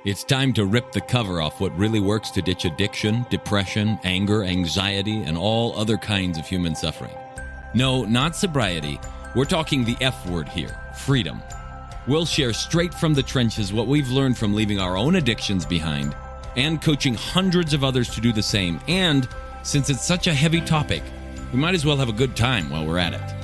It's time to rip the cover off what really works to ditch addiction, depression, anger, anxiety, and all other kinds of human suffering. No, not sobriety. We're talking the F word here, freedom. We'll share straight from the trenches what we've learned from leaving our own addictions behind and coaching hundreds of others to do the same. And since it's such a heavy topic, we might as well have a good time while we're at it.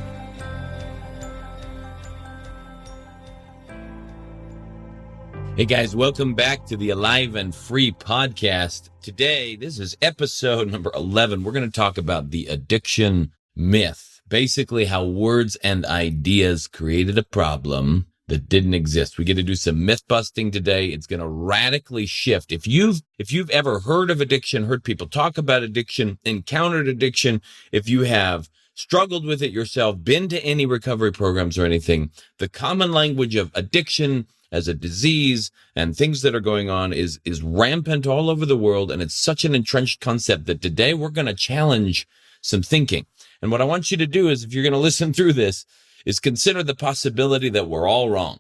Hey guys, welcome back to the Alive and Free podcast. Today, this is episode number 11. We're going to talk about the addiction myth. Basically, how words and ideas created a problem that didn't exist. We get to do some myth busting today. It's going to radically shift. If you've ever heard of addiction, heard people talk about addiction, encountered addiction, if you have struggled with it yourself, been to any recovery programs or anything, the common language of addiction as a disease and things that are going on is rampant all over the world. And it's such an entrenched concept that today we're going to challenge some thinking. And what I want you to do is, if you're going to listen through this, is consider the possibility that we're all wrong.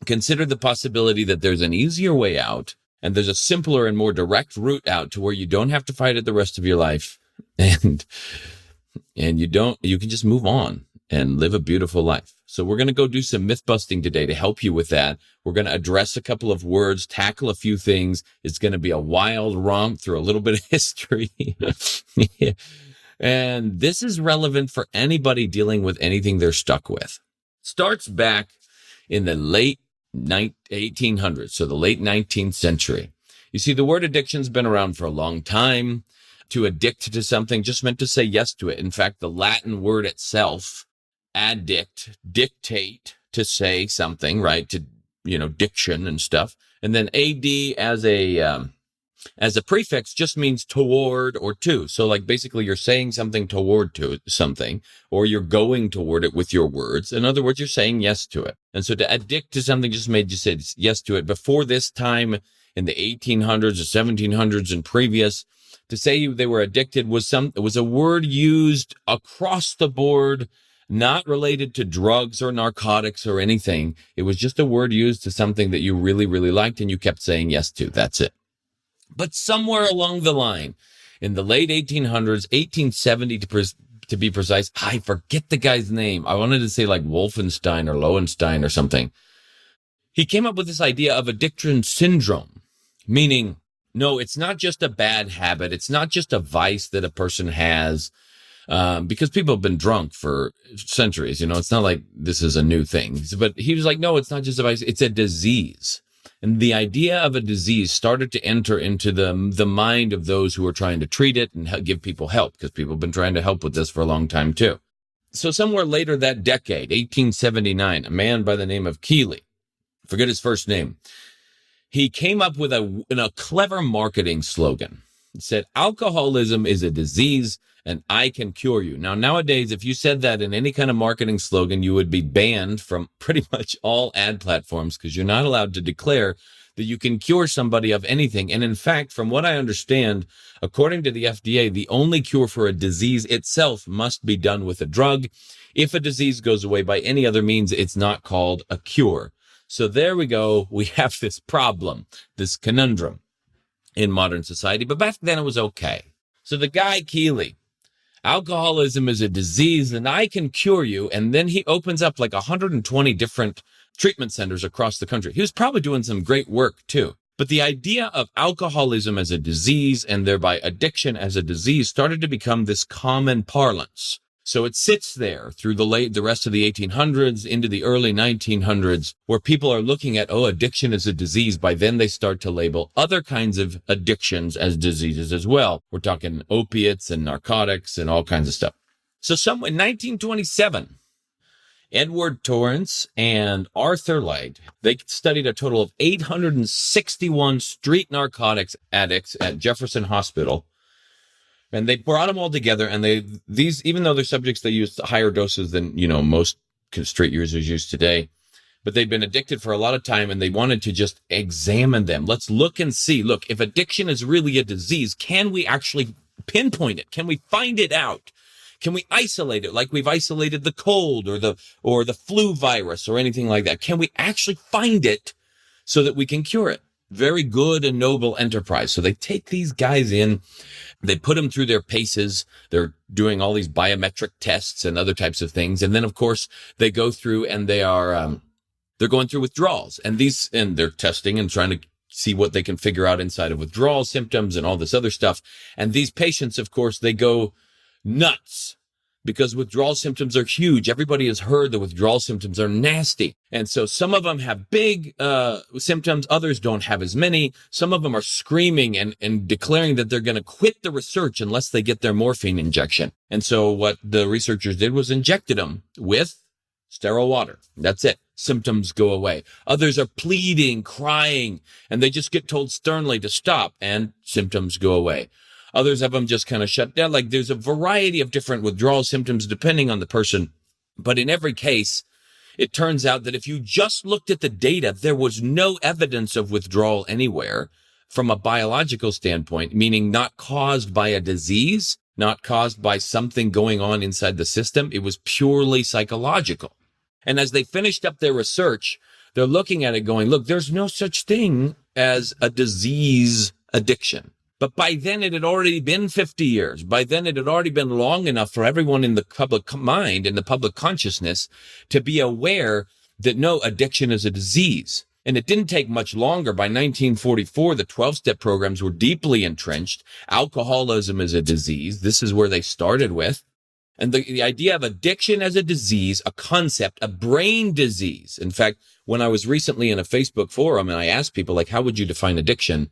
Consider the possibility that there's an easier way out and there's a simpler and more direct route out to where you don't have to fight it the rest of your life. And you can just move on and live a beautiful life. So we're going to go do some myth busting today to help you with that. We're going to address a couple of words, tackle a few things. It's going to be a wild romp through a little bit of history. And this is relevant for anybody dealing with anything they're stuck with. Starts back in the late 1800s, so the late 19th century. You see, the word addiction's been around for a long time. To addict to something just meant to say yes to it. In fact, the Latin word itself, addict, dictate, to say something, right? To, diction and stuff. And then ad as a prefix just means toward or to. So like basically you're saying something toward to something, or you're going toward it with your words. In other words, you're saying yes to it. And so to addict to something just made you say yes to it. Before this time in the 1800s or 1700s and previous, to say they were addicted was a word used across the board, not related to drugs or narcotics or anything. It was just a word used to something that you really, really liked and you kept saying yes to. That's it. But somewhere along the line, in the late 1800s, 1870 to be precise, I forget the guy's name. I wanted to say like Wolfenstein or Lowenstein or something. He came up with this idea of addiction syndrome, meaning, no, it's not just a bad habit. It's not just a vice that a person has, because people have been drunk for centuries. It's not like this is a new thing. But he was like, no, it's not just a vice. It's a disease. And the idea of a disease started to enter into the mind of those who were trying to treat it and give people help, because people have been trying to help with this for a long time too. So somewhere later that decade, 1879, a man by the name of Keeley, forget his first name, he came up with a clever marketing slogan. He said, alcoholism is a disease and I can cure you. Now, nowadays, if you said that in any kind of marketing slogan, you would be banned from pretty much all ad platforms because you're not allowed to declare that you can cure somebody of anything. And in fact, from what I understand, according to the FDA, the only cure for a disease itself must be done with a drug. If a disease goes away by any other means, it's not called a cure. So there we go. We have this problem, this conundrum in modern society. But back then it was okay. So the guy Keeley, alcoholism is a disease and I can cure you. And then he opens up like 120 different treatment centers across the country. He was probably doing some great work too. But the idea of alcoholism as a disease and thereby addiction as a disease started to become this common parlance. So it sits there through the rest of the 1800s into the early 1900s, where people are looking at, addiction is a disease. By then they start to label other kinds of addictions as diseases as well. We're talking opiates and narcotics and all kinds of stuff. So in 1927, Edward Torrance and Arthur Light, they studied a total of 861 street narcotics addicts at Jefferson Hospital. And they brought them all together, and these, even though they're subjects, they used higher doses than, most street users use today, but they'd been addicted for a lot of time, and they wanted to just examine them. Let's look and see, if addiction is really a disease, can we actually pinpoint it? Can we find it out? Can we isolate it like we've isolated the cold or the flu virus or anything like that? Can we actually find it so that we can cure it? Very good and noble enterprise. So they take these guys in, they put them through their paces. They're doing all these biometric tests and other types of things. And then, of course, they go through and they're going through withdrawals, and they're testing and trying to see what they can figure out inside of withdrawal symptoms and all this other stuff. And these patients, of course, they go nuts because withdrawal symptoms are huge. Everybody has heard the withdrawal symptoms are nasty. And so some of them have big symptoms. Others don't have as many. Some of them are screaming and declaring that they're going to quit the research unless they get their morphine injection. And so what the researchers did was injected them with sterile water. That's it. Symptoms go away. Others are pleading, crying, and they just get told sternly to stop, and symptoms go away. Others have them just kind of shut down. Like, there's a variety of different withdrawal symptoms depending on the person. But in every case, it turns out that if you just looked at the data, there was no evidence of withdrawal anywhere from a biological standpoint, meaning not caused by a disease, not caused by something going on inside the system. It was purely psychological. And as they finished up their research, they're looking at it going, look, there's no such thing as a disease addiction. But by then it had already been 50 years. By then it had already been long enough for everyone in the public mind and the public consciousness to be aware that no, addiction is a disease. And it didn't take much longer. By 1944, the 12-step programs were deeply entrenched. Alcoholism is a disease. This is where they started with. And the idea of addiction as a disease, a concept, a brain disease. In fact, when I was recently in a Facebook forum and I asked people, like, how would you define addiction?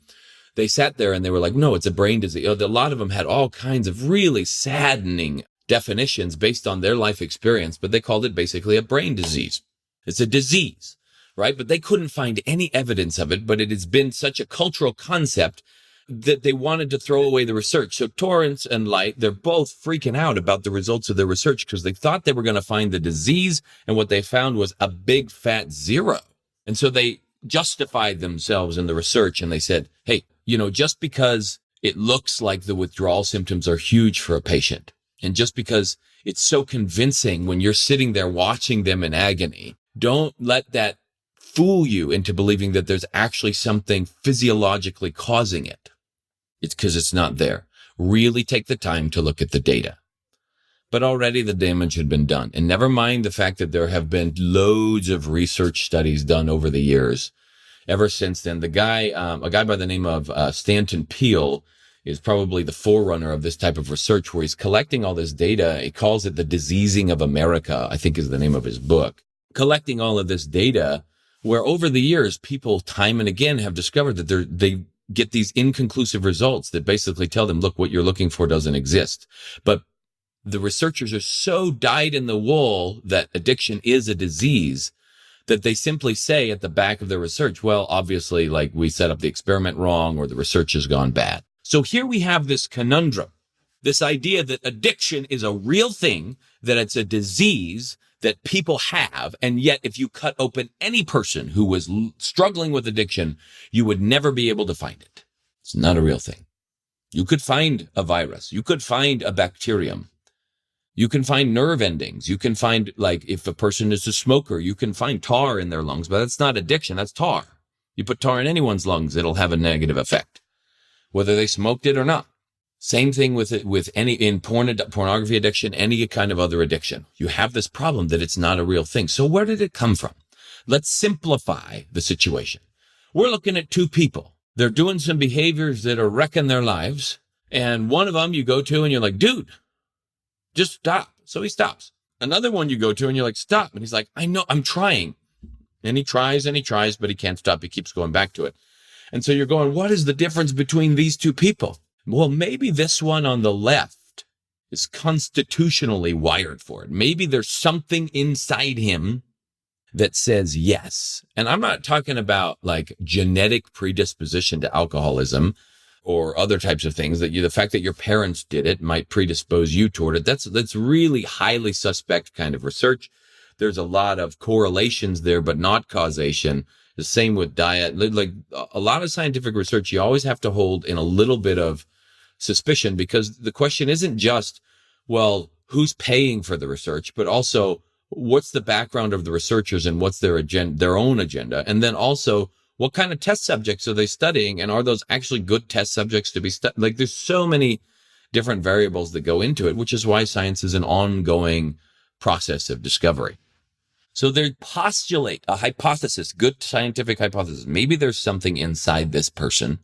They sat there and they were like, no, it's a brain disease. A lot of them had all kinds of really saddening definitions based on their life experience, but they called it basically a brain disease. It's a disease, right? But they couldn't find any evidence of it, but it has been such a cultural concept that they wanted to throw away the research. So Torrance and Light, they're both freaking out about the results of their research because they thought they were going to find the disease, and what they found was a big fat zero. And so they justified themselves in the research, and they said, hey, just because it looks like the withdrawal symptoms are huge for a patient, and just because it's so convincing when you're sitting there watching them in agony, don't let that fool you into believing that there's actually something physiologically causing it. It's because it's not there. Really take the time to look at the data. But already the damage had been done. And never mind the fact that there have been loads of research studies done over the years. Ever since then, a guy by the name of Stanton Peele is probably the forerunner of this type of research, where he's collecting all this data. He calls it The Diseasing of America, I think is the name of his book. Collecting all of this data, where over the years, people time and again have discovered that they get these inconclusive results that basically tell them, look, what you're looking for doesn't exist. But the researchers are so dyed in the wool that addiction is a disease that they simply say at the back of their research, well, obviously, like, we set up the experiment wrong or the research has gone bad. So here we have this conundrum, this idea that addiction is a real thing, that it's a disease that people have, and yet if you cut open any person who was struggling with addiction, you would never be able to find it. It's not a real thing. You could find a virus. You could find a bacterium. You can find nerve endings. You can find, like, if a person is a smoker, you can find tar in their lungs, but that's not addiction. That's tar. You put tar in anyone's lungs, it'll have a negative effect, whether they smoked it or not. Same thing with pornography addiction, any kind of other addiction. You have this problem that it's not a real thing. So where did it come from? Let's simplify the situation. We're looking at two people. They're doing some behaviors that are wrecking their lives. And one of them you go to and you're like, dude, just stop. So he stops. Another one you go to and you're like, stop. And he's like, I know, I'm trying. And he tries, but he can't stop. He keeps going back to it. And so you're going, what is the difference between these two people? Well, maybe this one on the left is constitutionally wired for it. Maybe there's something inside him that says yes. And I'm not talking about like genetic predisposition to alcoholism or other types of things, that the fact that your parents did it might predispose you toward it. That's really highly suspect kind of research. There's a lot of correlations there, but not causation. The same with diet. Like a lot of scientific research, you always have to hold in a little bit of suspicion, because the question isn't just, well, who's paying for the research, but also what's the background of the researchers and what's their agenda, their own agenda. And then also, What kind of test subjects are they studying? And are those actually good test subjects to be studied? Like, there's so many different variables that go into it, which is why science is an ongoing process of discovery. So they postulate a hypothesis, good scientific hypothesis. Maybe there's something inside this person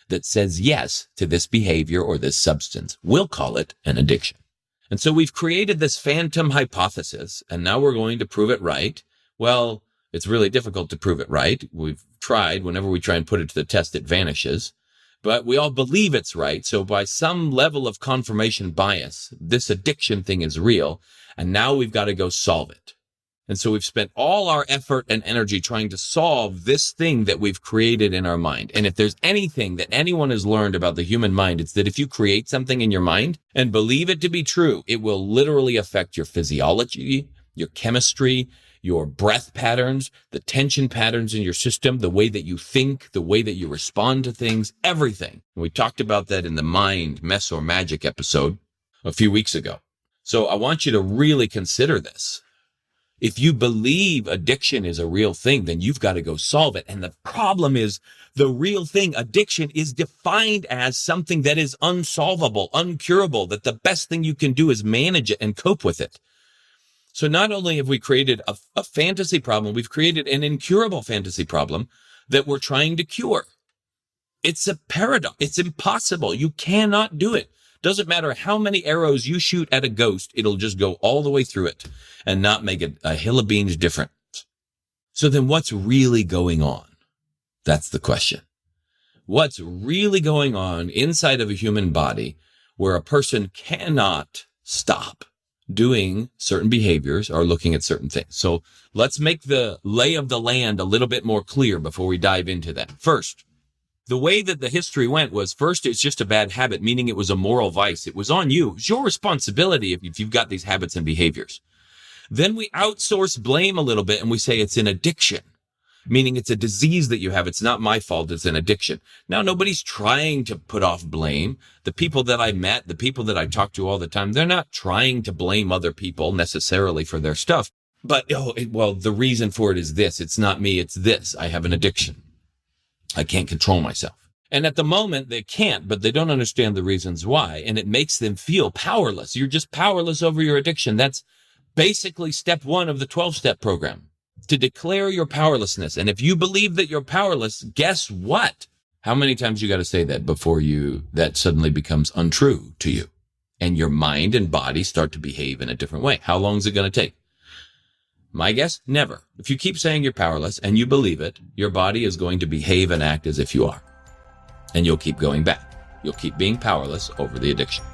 that says yes to this behavior or this substance. We'll call it an addiction. And so we've created this phantom hypothesis, and now we're going to prove it right. Well, it's really difficult to prove it right. We've tried. Whenever we try and put it to the test, it vanishes. But we all believe it's right. So by some level of confirmation bias, this addiction thing is real. And now we've got to go solve it. And so we've spent all our effort and energy trying to solve this thing that we've created in our mind. And if there's anything that anyone has learned about the human mind, it's that if you create something in your mind and believe it to be true, it will literally affect your physiology, your chemistry, your breath patterns, the tension patterns in your system, the way that you think, the way that you respond to things, everything. We talked about that in the Mind, Mess or Magic episode a few weeks ago. So I want you to really consider this. If you believe addiction is a real thing, then you've got to go solve it. And the problem is the real thing, addiction, is defined as something that is unsolvable, uncurable, that the best thing you can do is manage it and cope with it. So not only have we created a fantasy problem, we've created an incurable fantasy problem that we're trying to cure. It's a paradox. It's impossible. You cannot do it. Doesn't matter how many arrows you shoot at a ghost, it'll just go all the way through it and not make a hill of beans difference. So then what's really going on? That's the question. What's really going on inside of a human body where a person cannot stop doing certain behaviors or looking at certain things? So let's make the lay of the land a little bit more clear before we dive into that. First, the way that the history went was, first, it's just a bad habit, meaning it was a moral vice. It was on you. It's your responsibility if you've got these habits and behaviors. Then we outsource blame a little bit and we say it's an addiction, meaning it's a disease that you have. It's not my fault. It's an addiction. Now, nobody's trying to put off blame. The people that I met, the people that I talk to all the time, they're not trying to blame other people necessarily for their stuff. But, the reason for it is this. It's not me. It's this. I have an addiction. I can't control myself. And at the moment they can't, but they don't understand the reasons why. And it makes them feel powerless. You're just powerless over your addiction. That's basically step 1 of the 12-step program, to declare your powerlessness. And if you believe that you're powerless, guess what? How many times you got to say that before that suddenly becomes untrue to you and your mind and body start to behave in a different way? How long is it going to take? My guess, never. If you keep saying you're powerless and you believe it, your body is going to behave and act as if you are. And you'll keep going back. You'll keep being powerless over the addiction.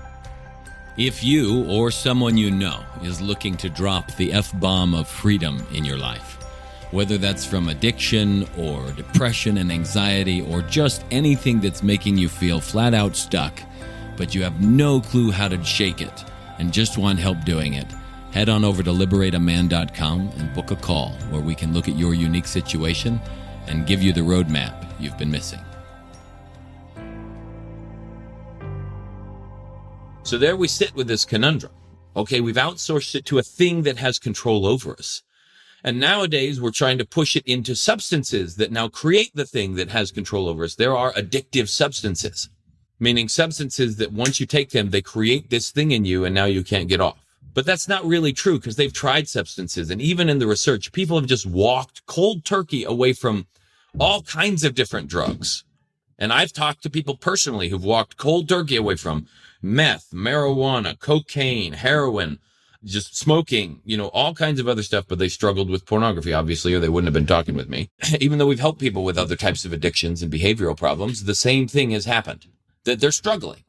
If you or someone you know is looking to drop the F-bomb of freedom in your life, whether that's from addiction or depression and anxiety or just anything that's making you feel flat out stuck, but you have no clue how to shake it and just want help doing it, head on over to liberateaman.com and book a call where we can look at your unique situation and give you the roadmap you've been missing. So there we sit with this conundrum. Okay, we've outsourced it to a thing that has control over us. And nowadays we're trying to push it into substances that now create the thing that has control over us. There are addictive substances, meaning substances that once you take them, they create this thing in you and now you can't get off. But that's not really true because they've tried substances. And even in the research, people have just walked cold turkey away from all kinds of different drugs. And I've talked to people personally who've walked cold turkey away from meth, marijuana, cocaine, heroin, just smoking, all kinds of other stuff. But they struggled with pornography, obviously, or they wouldn't have been talking with me. Even though we've helped people with other types of addictions and behavioral problems, the same thing has happened, that they're struggling.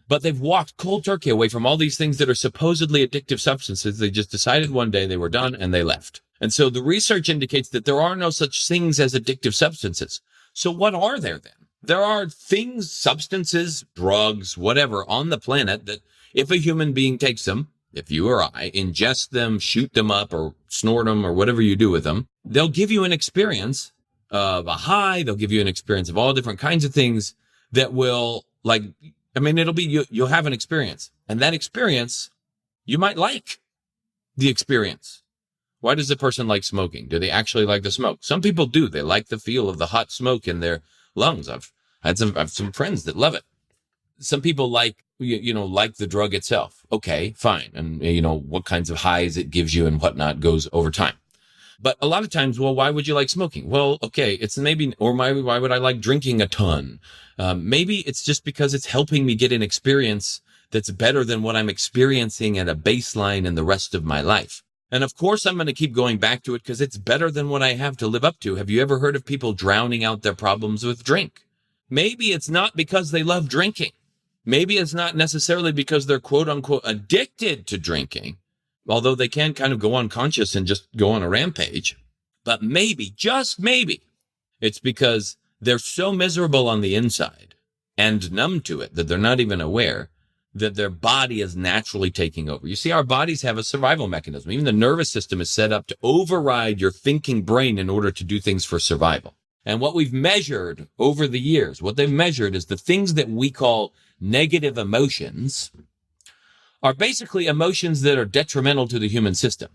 But they've walked cold turkey away from all these things that are supposedly addictive substances. They just decided one day they were done and they left. And so the research indicates that there are no such things as addictive substances. So what are there then? There are things, substances, drugs, whatever on the planet that if a human being takes them, if you or I ingest them, shoot them up or snort them or whatever you do with them, they'll give you an experience of a high. They'll give you an experience of all different kinds of things that will it'll be, you'll have an experience, and that experience, you might like the experience, Why does a person like smoking? Do they actually like the smoke? Some people do. They like the feel of the hot smoke in their lungs. I've had some friends that love it. Some people like, like the drug itself. Okay, fine. And, what kinds of highs it gives you and whatnot goes over time. But a lot of times, well, why would you like smoking? Well, okay, it's maybe, or why would I like drinking a ton? Maybe it's just because it's helping me get an experience that's better than what I'm experiencing at a baseline in the rest of my life. And of course, I'm going to keep going back to it because it's better than what I have to live up to. Have you ever heard of people drowning out their problems with drink? Maybe it's not because they love drinking. Maybe it's not necessarily because they're quote unquote addicted to drinking, although they can kind of go unconscious and just go on a rampage. But maybe, just maybe, it's because they're so miserable on the inside and numb to it that they're not even aware that their body is naturally taking over. You see, our bodies have a survival mechanism. Even the nervous system is set up to override your thinking brain in order to do things for survival. And what we've measured over the years, what they've measured is the things that we call negative emotions are basically emotions that are detrimental to the human system.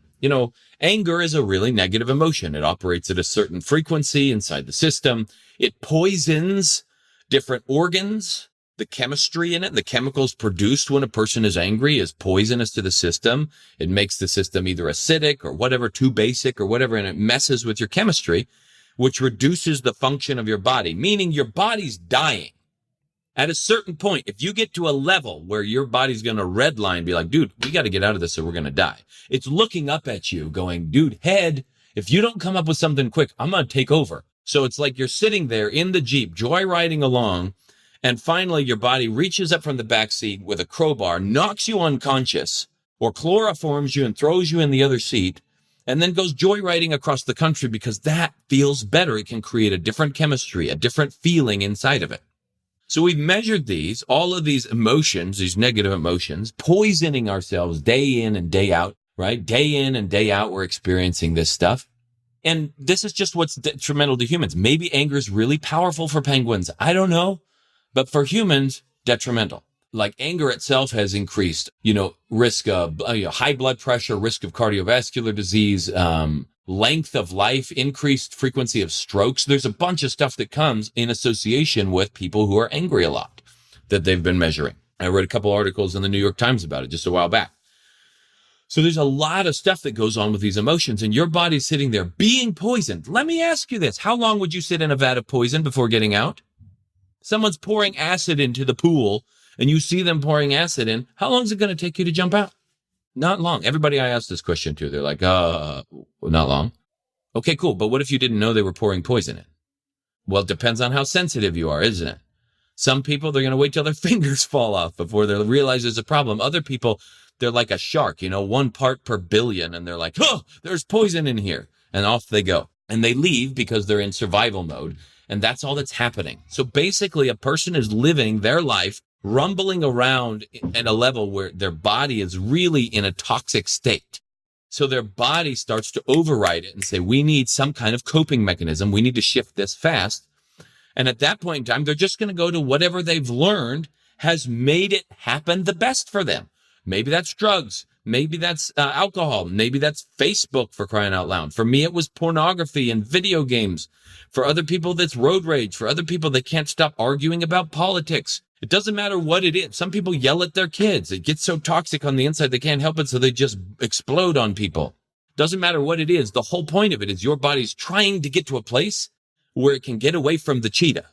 Anger is a really negative emotion. It operates at a certain frequency inside the system. It poisons different organs. The chemistry in it, the chemicals produced when a person is angry is poisonous to the system. It makes the system either acidic or whatever, too basic or whatever, and it messes with your chemistry, which reduces the function of your body, meaning your body's dying. At a certain point, if you get to a level where your body's going to redline, be like, dude, we got to get out of this or we're going to die. It's looking up at you going, dude, head, if you don't come up with something quick, I'm going to take over. So it's like you're sitting there in the Jeep, joyriding along, and finally, your body reaches up from the back seat with a crowbar, knocks you unconscious, or chloroforms you and throws you in the other seat, and then goes joyriding across the country because that feels better. It can create a different chemistry, a different feeling inside of it. So we've measured all of these emotions, these negative emotions, poisoning ourselves day in and day out, right? Day in and day out, we're experiencing this stuff. And this is just what's detrimental to humans. Maybe anger is really powerful for penguins. I don't know. But for humans, detrimental. Like anger itself has increased, risk of high blood pressure, risk of cardiovascular disease, length of life, increased frequency of strokes. There's a bunch of stuff that comes in association with people who are angry a lot that they've been measuring. I read a couple articles in the New York Times about it just a while back. So there's a lot of stuff that goes on with these emotions, and your body's sitting there being poisoned. Let me ask you this. How long would you sit in a vat of poison before getting out? Someone's pouring acid into the pool and you see them pouring acid in. How long is it going to take you to jump out? Not long. Everybody I asked this question to, they're like, not long. Okay, cool. But what if you didn't know they were pouring poison in? Well, it depends on how sensitive you are, isn't it? Some people, they're going to wait till their fingers fall off before they realize there's a problem. Other people, they're like a shark, 1 part per billion. And they're like, there's poison in here. And off they go. And they leave because they're in survival mode. And that's all that's happening. So basically, a person is living their life rumbling around at a level where their body is really in a toxic state. So their body starts to override it and say, we need some kind of coping mechanism. We need to shift this fast. And at that point in time, they're just going to go to whatever they've learned has made it happen the best for them. Maybe that's drugs. Maybe that's alcohol. Maybe that's Facebook, for crying out loud. For me, it was pornography and video games. For other people, that's road rage. For other people, they can't stop arguing about politics. It doesn't matter what it is. Some people yell at their kids. It gets so toxic on the inside, they can't help it, so they just explode on people. Doesn't matter what it is. The whole point of it is your body's trying to get to a place where it can get away from the cheetah.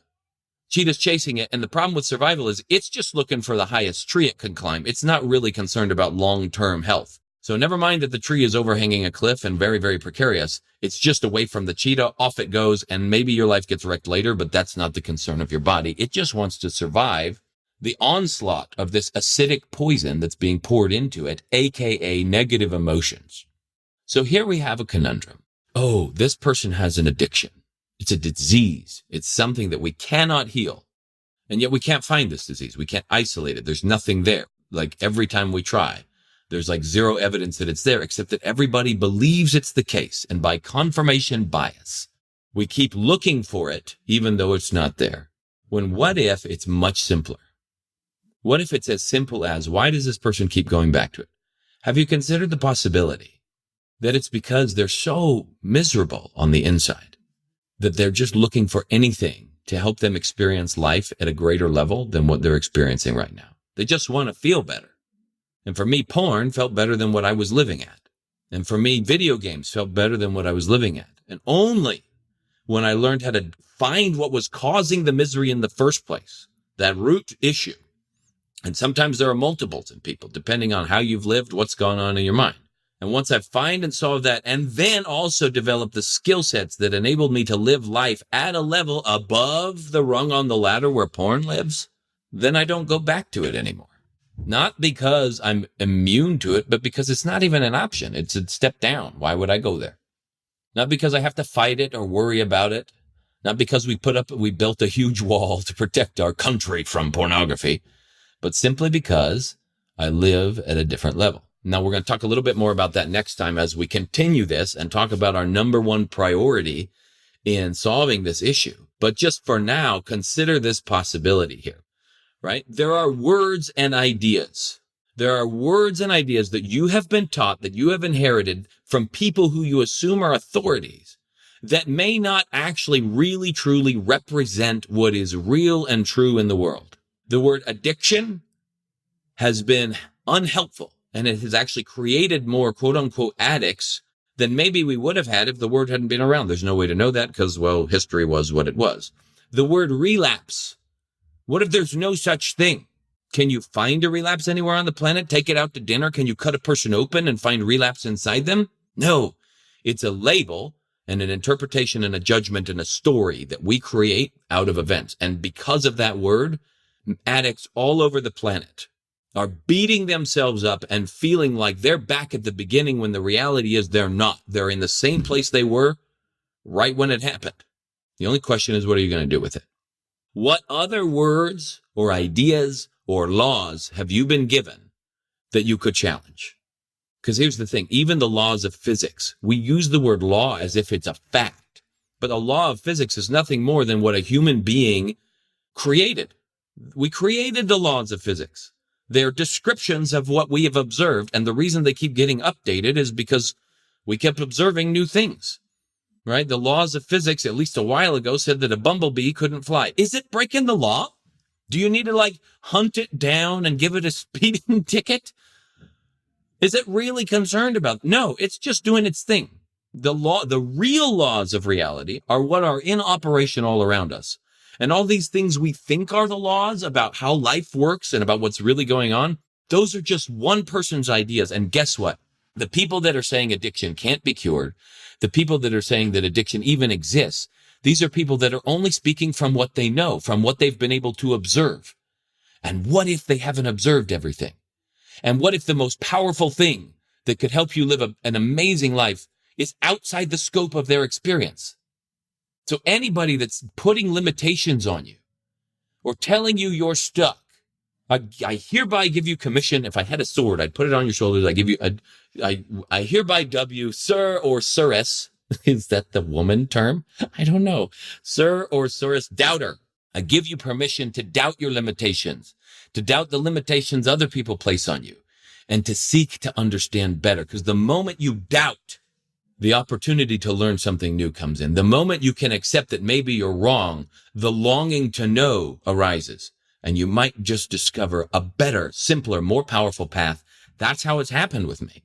Cheetah's chasing it, and the problem with survival is it's just looking for the highest tree it can climb. It's not really concerned about long-term health. So never mind that the tree is overhanging a cliff and very, very precarious. It's just away from the cheetah, off it goes, and maybe your life gets wrecked later, but that's not the concern of your body. It just wants to survive the onslaught of this acidic poison that's being poured into it, aka negative emotions. So here we have a conundrum. Oh, this person has an addiction. It's a disease. It's something that we cannot heal. And yet we can't find this disease. We can't isolate it. There's nothing there. Like every time we try, there's like zero evidence that it's there, except that everybody believes it's the case. And by confirmation bias, we keep looking for it, even though it's not there. When what if it's much simpler? What if it's as simple as, why does this person keep going back to it? Have you considered the possibility that it's because they're so miserable on the inside that they're just looking for anything to help them experience life at a greater level than what they're experiencing right now. They just want to feel better. And for me, porn felt better than what I was living at. And for me, video games felt better than what I was living at. And only when I learned how to find what was causing the misery in the first place, that root issue. And sometimes there are multiples in people, depending on how you've lived, what's gone on in your mind. And once I find and solve that, and then also develop the skill sets that enabled me to live life at a level above the rung on the ladder where porn lives, then I don't go back to it anymore. Not because I'm immune to it, but because it's not even an option. It's a step down. Why would I go there? Not because I have to fight it or worry about it. Not because we built a huge wall to protect our country from pornography, but simply because I live at a different level. Now, we're going to talk a little bit more about that next time as we continue this and talk about our number one priority in solving this issue. But just for now, consider this possibility here, right? There are words and ideas. There are words and ideas that you have been taught, that you have inherited from people who you assume are authorities, that may not actually really truly represent what is real and true in the world. The word addiction has been unhelpful, and it has actually created more quote-unquote addicts than maybe we would have had if the word hadn't been around. There's no way to know that because, well, history was what it was. The word relapse. What if there's no such thing? Can you find a relapse anywhere on the planet? Take it out to dinner? Can you cut a person open and find relapse inside them? No. It's a label and an interpretation and a judgment and a story that we create out of events. And because of that word, addicts all over the planet are beating themselves up and feeling like they're back at the beginning when the reality is they're not. They're in the same place they were right when it happened. The only question is, what are you going to do with it? What other words or ideas or laws have you been given that you could challenge? Because here's the thing, even the laws of physics, we use the word law as if it's a fact, but a law of physics is nothing more than what a human being created. We created the laws of physics. They're descriptions of what we have observed, and the reason they keep getting updated is because we kept observing new things, right? The laws of physics, at least a while ago, said that a bumblebee couldn't fly. Is it breaking the law? Do you need to, hunt it down and give it a speeding ticket? Is it really concerned about? No, it's just doing its thing. The real laws of reality are what are in operation all around us. And all these things we think are the laws about how life works and about what's really going on, those are just one person's ideas. And guess what? The people that are saying addiction can't be cured, the people that are saying that addiction even exists, these are people that are only speaking from what they know, from what they've been able to observe. And what if they haven't observed everything? And what if the most powerful thing that could help you live an amazing life is outside the scope of their experience? So anybody that's putting limitations on you or telling you you're stuck, I hereby give you commission. If I had a sword, I'd put it on your shoulders. I hereby dub you sir or siress. Is that the woman term? I don't know. Sir or siress doubter. I give you permission to doubt your limitations, to doubt the limitations other people place on you, and to seek to understand better. Because the moment you doubt, the opportunity to learn something new comes in. The moment you can accept that maybe you're wrong, the longing to know arises, and you might just discover a better, simpler, more powerful path. That's how it's happened with me.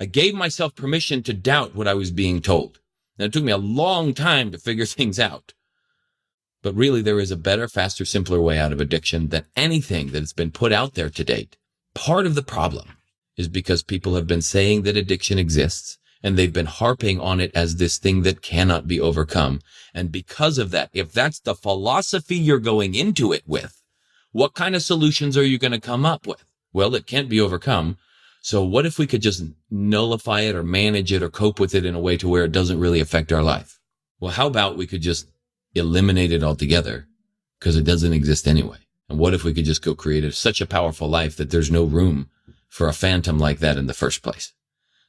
I gave myself permission to doubt what I was being told. And it took me a long time to figure things out. But really, there is a better, faster, simpler way out of addiction than anything that has been put out there to date. Part of the problem is because people have been saying that addiction exists, and they've been harping on it as this thing that cannot be overcome. And because of that, if that's the philosophy you're going into it with, what kind of solutions are you going to come up with? Well, it can't be overcome. So what if we could just nullify it or manage it or cope with it in a way to where it doesn't really affect our life? Well, how about we could just eliminate it altogether because it doesn't exist anyway? And what if we could just go create such a powerful life that there's no room for a phantom like that in the first place?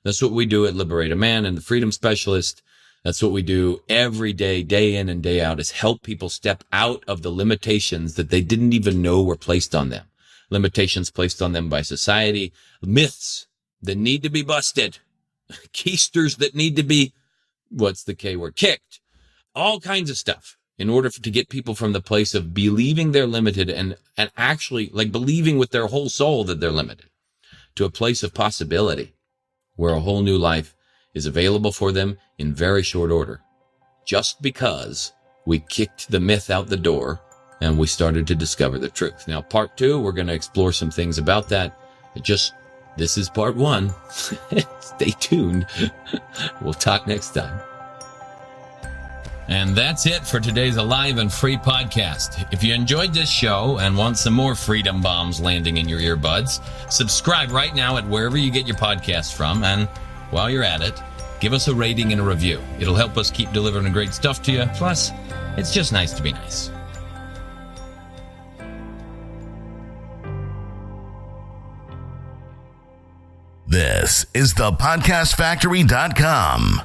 That's what we do at Liberate a Man and the Freedom Specialist. That's what we do every day, day in and day out, is help people step out of the limitations that they didn't even know were placed on them. Limitations placed on them by society, myths that need to be busted, keisters that need to be, what's the K word, kicked, all kinds of stuff in order to get people from the place of believing they're limited and actually like believing with their whole soul that they're limited to a place of possibility where a whole new life is available for them in very short order. Just because we kicked the myth out the door and we started to discover the truth. Now, part 2, we're going to explore some things about that. This is part 1. Stay tuned. We'll talk next time. And that's it for today's Alive and Free podcast. If you enjoyed this show and want some more freedom bombs landing in your earbuds, subscribe right now at wherever you get your podcasts from. And while you're at it, give us a rating and a review. It'll help us keep delivering great stuff to you. Plus, it's just nice to be nice. This is thepodcastfactory.com.